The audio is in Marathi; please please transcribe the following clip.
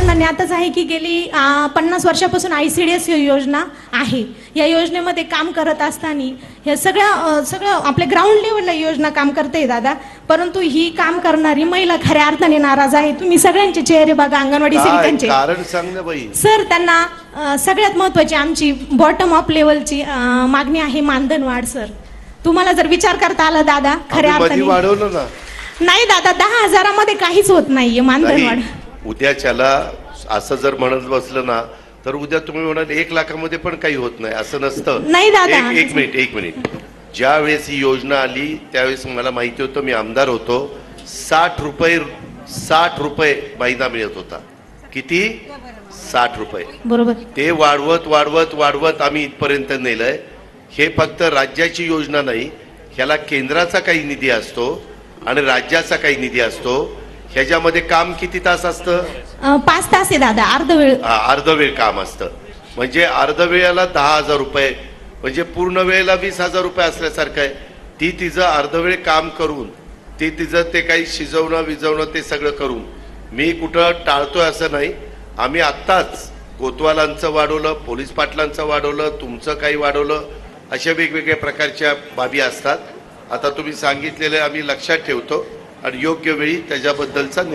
सांगणं ज्ञातच आहे की गेली 50 वर्षापासून ICDS ही योजना आहे. या योजनेमध्ये काम करत असताना हे सगळं आपल्या ग्राउंड लेवलला योजना काम करते दादा, परंतु ही काम करणारी महिला खऱ्या अर्थाने नाराज आहे. तुम्ही सगळ्यांचे चेहरे बघा, अंगणवाडी सेविकांचे. कारण सांग ना बाई. सर, त्यांना सगळ्यात महत्त्वाची आमची बॉटम अप लेवलची मागणी आहे मानधन वाढ. सर, तुम्हाला जर विचार करता आला दादा, खऱ्या अर्थाने वाढवलं ना. नाही दादा, 10,000 काहीच होत नाहीये मानधन वाढ. उद्याच्याला असं जर म्हणत बसलं ना तर उद्या तुम्ही म्हणाल 1 लाखामध्ये पण काही होत नाही, असं नसतं. नाही दादा, एक मिनिट. ज्या वेळेस ही योजना आली त्यावेळेस मला माहिती होतं, मी आमदार होतो. 60 रुपये महिना मिळत होता. किती? 60 रुपये. बरोबर. ते वाढवत आम्ही इथपर्यंत नेलंय. हे फक्त राज्याची योजना नाही, ह्याला केंद्राचा काही निधी असतो आणि राज्याचा काही निधी असतो. ह्याच्यामध्ये काम किती तास असतं? 5 तास आहे दादा, अर्धवेळ काम असतं. म्हणजे अर्धवेळेला 10,000 रुपये, म्हणजे पूर्ण वेळेला 20,000 रुपये असल्यासारखं आहे. ती तिचं अर्धवेळ काम करून ती तिचं ते काही विजवणं ते सगळं करून, मी कुठं टाळतोय असं नाही. आम्ही आत्ताच कोतवालांचं वाढवलं, पोलीस पाटलांचं वाढवलं, तुमचं काही वाढवलं. अशा वेगवेगळ्या प्रकारच्या बाबी असतात. आता तुम्ही सांगितलेले आम्ही लक्षात ठेवतो आणि योग्य वेळी त्याच्याबद्दलचा